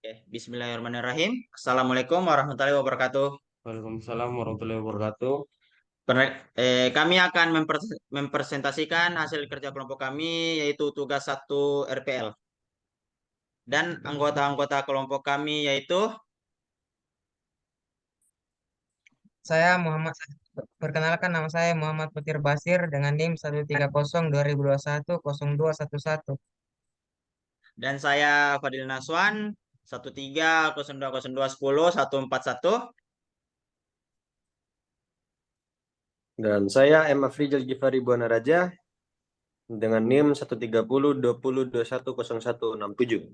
Oke, Bismillahirrahmanirrahim. Assalamualaikum warahmatullahi wabarakatuh. Waalaikumsalam warahmatullahi wabarakatuh. Kami akan mempresentasikan hasil kerja kelompok kami, yaitu tugas 1 RPL. Dan anggota-anggota kelompok kami yaitu Saya Muhammad Perkenalkan, nama saya Muhammad Fatir Basir dengan NIM 130 2021 0211. dan saya Fadil Naswan 13020210 141. Dan saya M. Afrizal Gifari Buana Raja dengan NIM 130 2021 0167.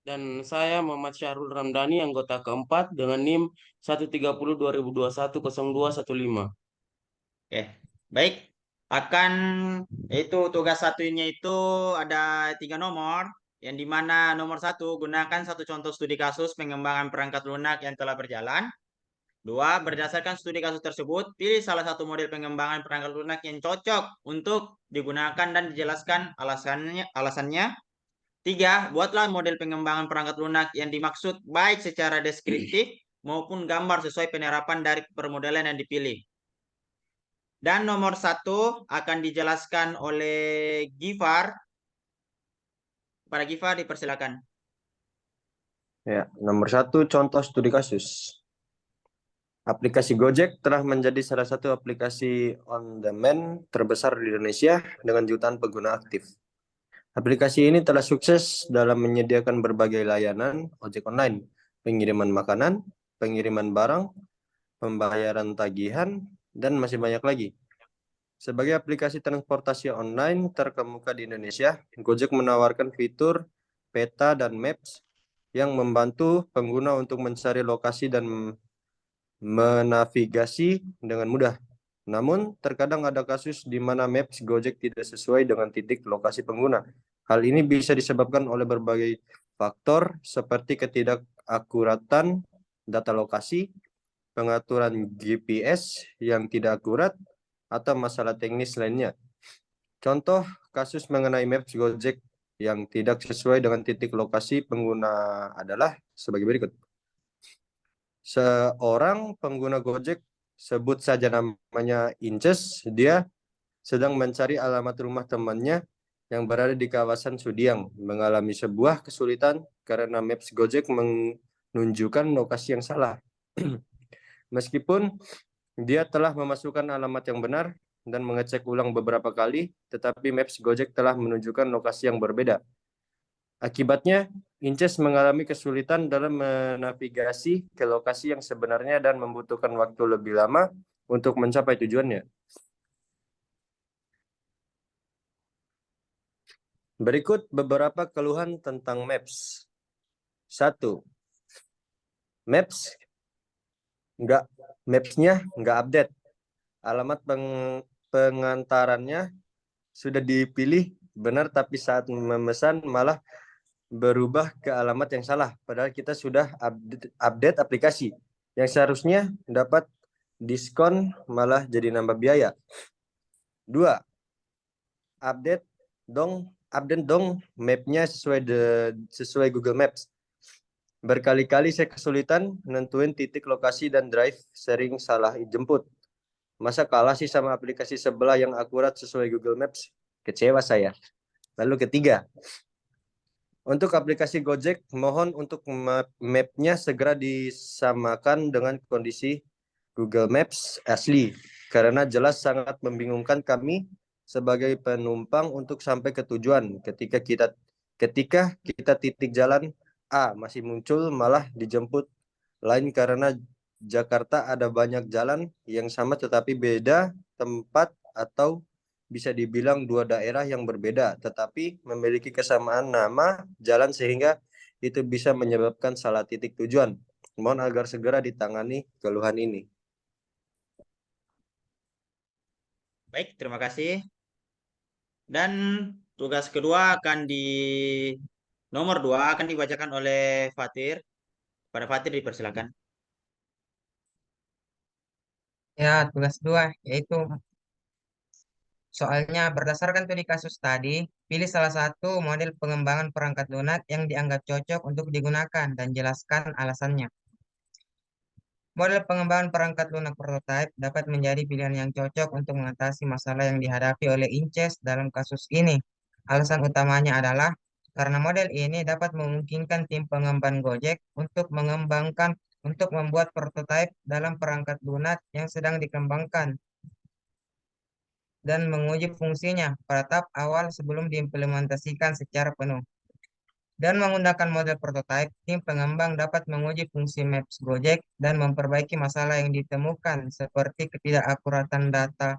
Dan saya Muhammad Syahrul Ramdhani, anggota keempat dengan NIM 130 2021 0215. Oke, baik. Itu tugas satunya itu ada 3 nomor, yang dimana nomor 1 gunakan satu contoh studi kasus pengembangan perangkat lunak yang telah berjalan. 2, berdasarkan studi kasus tersebut, pilih salah satu model pengembangan perangkat lunak yang cocok untuk digunakan dan dijelaskan alasannya. 3, buatlah model pengembangan perangkat lunak yang dimaksud baik secara deskriptif maupun gambar sesuai penerapan dari permodelan yang dipilih. Dan nomor 1 akan dijelaskan oleh Gifar. Para Gifar dipersilakan. Ya, nomor 1 contoh studi kasus. Aplikasi Gojek telah menjadi salah satu aplikasi on-demand terbesar di Indonesia dengan jutaan pengguna aktif. Aplikasi ini telah sukses dalam menyediakan berbagai layanan ojek online, pengiriman makanan, pengiriman barang, pembayaran tagihan, dan masih banyak lagi. Sebagai aplikasi transportasi online terkemuka di Indonesia, Gojek menawarkan fitur peta dan maps yang membantu pengguna untuk mencari lokasi dan menavigasi dengan mudah. Namun, terkadang ada kasus di mana maps Gojek tidak sesuai dengan titik lokasi pengguna. Hal ini bisa disebabkan oleh berbagai faktor seperti ketidakakuratan data lokasi, pengaturan GPS yang tidak akurat, atau masalah teknis lainnya. Contoh kasus mengenai maps Gojek yang tidak sesuai dengan titik lokasi pengguna adalah sebagai berikut. Seorang pengguna Gojek, sebut saja namanya Inces, dia sedang mencari alamat rumah temannya yang berada di kawasan Sudiang, mengalami sebuah kesulitan karena maps Gojek menunjukkan lokasi yang salah. Meskipun dia telah memasukkan alamat yang benar dan mengecek ulang beberapa kali, tetapi maps Gojek telah menunjukkan lokasi yang berbeda. Akibatnya, Inces mengalami kesulitan dalam menavigasi ke lokasi yang sebenarnya dan membutuhkan waktu lebih lama untuk mencapai tujuannya. Berikut beberapa keluhan tentang Maps. 1. Maps-nya nggak update. Alamat pengantarannya sudah dipilih benar, tapi saat memesan malah berubah ke alamat yang salah. Padahal kita sudah update aplikasi. Yang seharusnya dapat diskon malah jadi nambah biaya. 2. Update dong mapnya sesuai Google Maps. Berkali-kali saya kesulitan nentuin titik lokasi dan drive, sering salah jemput. Masa kalah sih sama aplikasi sebelah yang akurat sesuai Google Maps? Kecewa saya. Lalu 3, untuk aplikasi Gojek, mohon untuk mapnya segera disamakan dengan kondisi Google Maps asli, karena jelas sangat membingungkan kami sebagai penumpang untuk sampai ke tujuan. Ketika kita titik jalan A masih muncul malah dijemput lain, karena Jakarta ada banyak jalan yang sama tetapi beda tempat, atau bisa dibilang dua daerah yang berbeda tetapi memiliki kesamaan nama jalan, sehingga itu bisa menyebabkan salah titik tujuan. Mohon agar segera ditangani keluhan ini. Baik, terima kasih. Dan tugas kedua nomor 2 akan dibacakan oleh Fatir. Pada Fatir dipersilakan. Ya, tugas 2 yaitu Soalnya berdasarkan studi kasus tadi, pilih salah satu model pengembangan perangkat lunak yang dianggap cocok untuk digunakan dan jelaskan alasannya. Model pengembangan perangkat lunak prototype dapat menjadi pilihan yang cocok untuk mengatasi masalah yang dihadapi oleh Inces dalam kasus ini. Alasan utamanya adalah karena model ini dapat memungkinkan tim pengembang Gojek untuk membuat prototipe dalam perangkat lunak yang sedang dikembangkan dan menguji fungsinya pada tahap awal sebelum diimplementasikan secara penuh. Dan menggunakan model prototipe, tim pengembang dapat menguji fungsi Maps Gojek dan memperbaiki masalah yang ditemukan seperti ketidakakuratan data,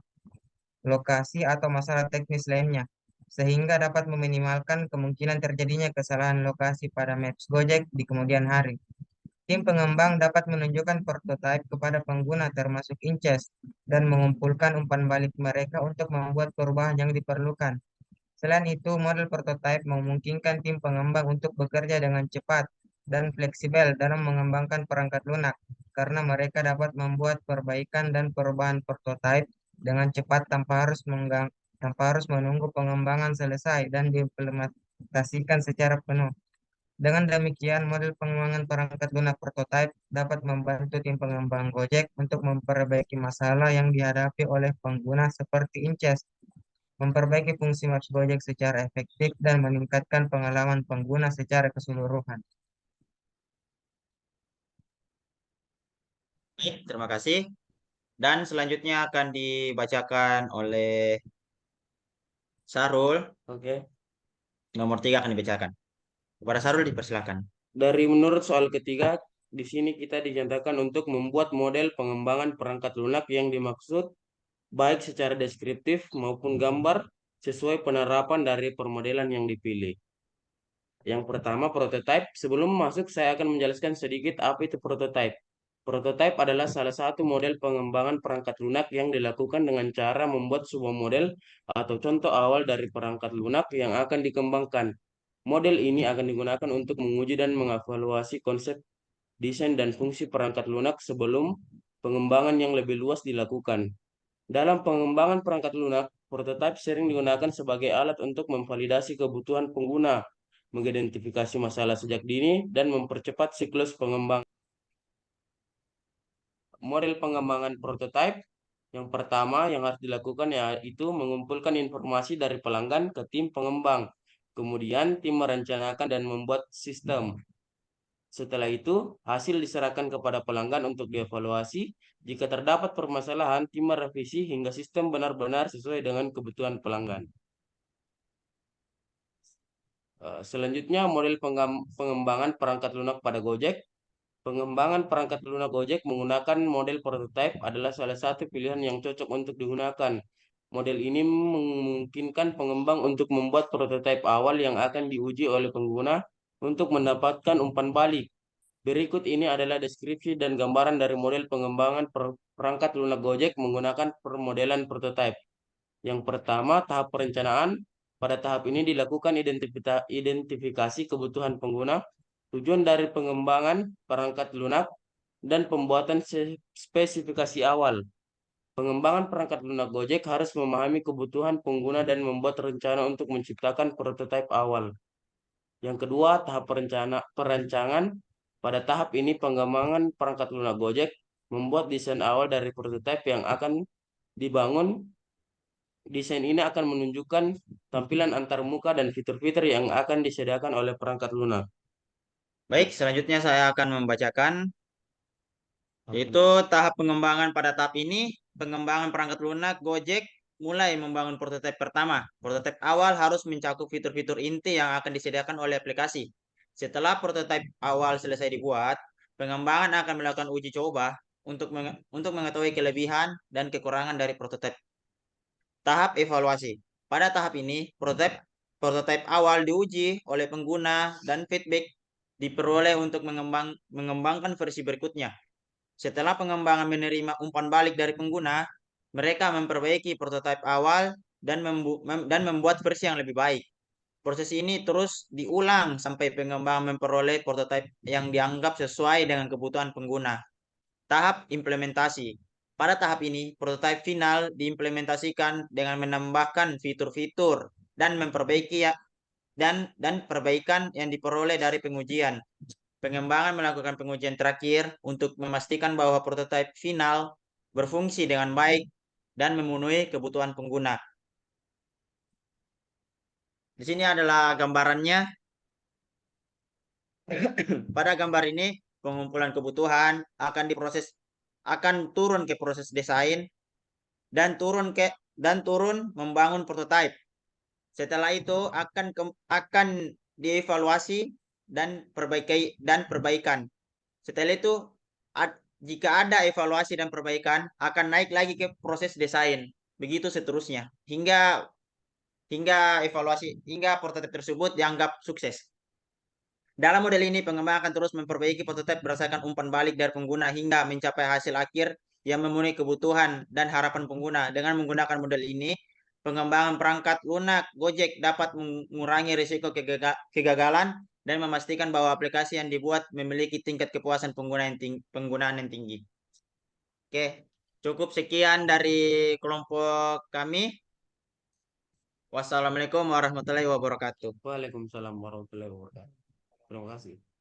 lokasi, atau masalah teknis lainnya, sehingga dapat meminimalkan kemungkinan terjadinya kesalahan lokasi pada Maps Gojek di kemudian hari. Tim pengembang dapat menunjukkan prototipe kepada pengguna termasuk Inces dan mengumpulkan umpan balik mereka untuk membuat perubahan yang diperlukan. Selain itu, model prototipe memungkinkan tim pengembang untuk bekerja dengan cepat dan fleksibel dalam mengembangkan perangkat lunak, karena mereka dapat membuat perbaikan dan perubahan prototipe dengan cepat tanpa harus menunggu pengembangan selesai dan diimplementasikan secara penuh. Dengan demikian, model pengembangan perangkat lunak prototipe dapat membantu tim pengembang Gojek untuk memperbaiki masalah yang dihadapi oleh pengguna seperti Inces, memperbaiki fungsi Maps Gojek secara efektif, dan meningkatkan pengalaman pengguna secara keseluruhan. Baik, terima kasih. Dan selanjutnya akan dibacakan oleh Sarul. Oke. Nomor 3 akan dibacakan. Kepada Sarul dipersilakan. Dari menurut soal ketiga, di sini kita dinyatakan untuk membuat model pengembangan perangkat lunak yang dimaksud baik secara deskriptif maupun gambar sesuai penerapan dari permodelan yang dipilih. Yang pertama, prototype. Sebelum masuk, saya akan menjelaskan sedikit apa itu prototype. Prototype adalah salah satu model pengembangan perangkat lunak yang dilakukan dengan cara membuat sebuah model atau contoh awal dari perangkat lunak yang akan dikembangkan. Model ini akan digunakan untuk menguji dan mengevaluasi konsep, desain, dan fungsi perangkat lunak sebelum pengembangan yang lebih luas dilakukan. Dalam pengembangan perangkat lunak, prototype sering digunakan sebagai alat untuk memvalidasi kebutuhan pengguna, mengidentifikasi masalah sejak dini, dan mempercepat siklus pengembangan. Model pengembangan prototype yang pertama yang harus dilakukan yaitu mengumpulkan informasi dari pelanggan ke tim pengembang. Kemudian tim merencanakan dan membuat sistem. Setelah itu, hasil diserahkan kepada pelanggan untuk dievaluasi. Jika terdapat permasalahan, tim merevisi hingga sistem benar-benar sesuai dengan kebutuhan pelanggan. Selanjutnya, model pengembangan perangkat lunak pada Gojek. Pengembangan perangkat lunak Gojek menggunakan model prototype adalah salah satu pilihan yang cocok untuk digunakan. Model ini memungkinkan pengembang untuk membuat prototipe awal yang akan diuji oleh pengguna untuk mendapatkan umpan balik. Berikut ini adalah deskripsi dan gambaran dari model pengembangan perangkat lunak Gojek menggunakan permodelan prototype. Yang pertama, tahap perencanaan. Pada tahap ini dilakukan identifikasi kebutuhan pengguna, tujuan dari pengembangan perangkat lunak, dan pembuatan spesifikasi awal. Pengembangan perangkat lunak Gojek harus memahami kebutuhan pengguna dan membuat rencana untuk menciptakan prototipe awal. Yang kedua, tahap perancangan. Pada tahap ini, pengembangan perangkat lunak Gojek membuat desain awal dari prototipe yang akan dibangun. Desain ini akan menunjukkan tampilan antarmuka dan fitur-fitur yang akan disediakan oleh perangkat lunak. Baik, selanjutnya saya akan membacakan yaitu tahap pengembangan. Pada tahap ini, pengembangan perangkat lunak Gojek mulai membangun prototipe pertama. Prototipe awal harus mencakup fitur-fitur inti yang akan disediakan oleh aplikasi. Setelah prototipe awal selesai dibuat, pengembangan akan melakukan uji coba untuk mengetahui kelebihan dan kekurangan dari prototipe. Tahap evaluasi. Pada tahap ini, prototipe awal diuji oleh pengguna dan feedback diperoleh untuk mengembangkan versi berikutnya. Setelah pengembangan menerima umpan balik dari pengguna, mereka memperbaiki prototipe awal dan membuat versi yang lebih baik. Proses ini terus diulang sampai pengembang memperoleh prototipe yang dianggap sesuai dengan kebutuhan pengguna. Tahap implementasi. Pada tahap ini, prototipe final diimplementasikan dengan menambahkan fitur-fitur dan memperbaiki dan perbaikan yang diperoleh dari pengujian. Pengembangan melakukan pengujian terakhir untuk memastikan bahwa prototipe final berfungsi dengan baik dan memenuhi kebutuhan pengguna. Di sini adalah gambarannya. Pada gambar ini, pengumpulan kebutuhan akan turun ke proses desain dan turun membangun prototipe. Setelah itu akan dievaluasi dan perbaikan. Setelah itu jika ada evaluasi dan perbaikan akan naik lagi ke proses desain. Begitu seterusnya hingga prototipe tersebut dianggap sukses. Dalam model ini, pengembang akan terus memperbaiki prototipe berdasarkan umpan balik dari pengguna hingga mencapai hasil akhir yang memenuhi kebutuhan dan harapan pengguna. Dengan menggunakan model ini, pengembangan perangkat lunak Gojek dapat mengurangi risiko kegagalan dan memastikan bahwa aplikasi yang dibuat memiliki tingkat kepuasan penggunaan yang tinggi. Oke, cukup sekian dari kelompok kami. Wassalamualaikum warahmatullahi wabarakatuh. Waalaikumsalam warahmatullahi wabarakatuh. Terima kasih.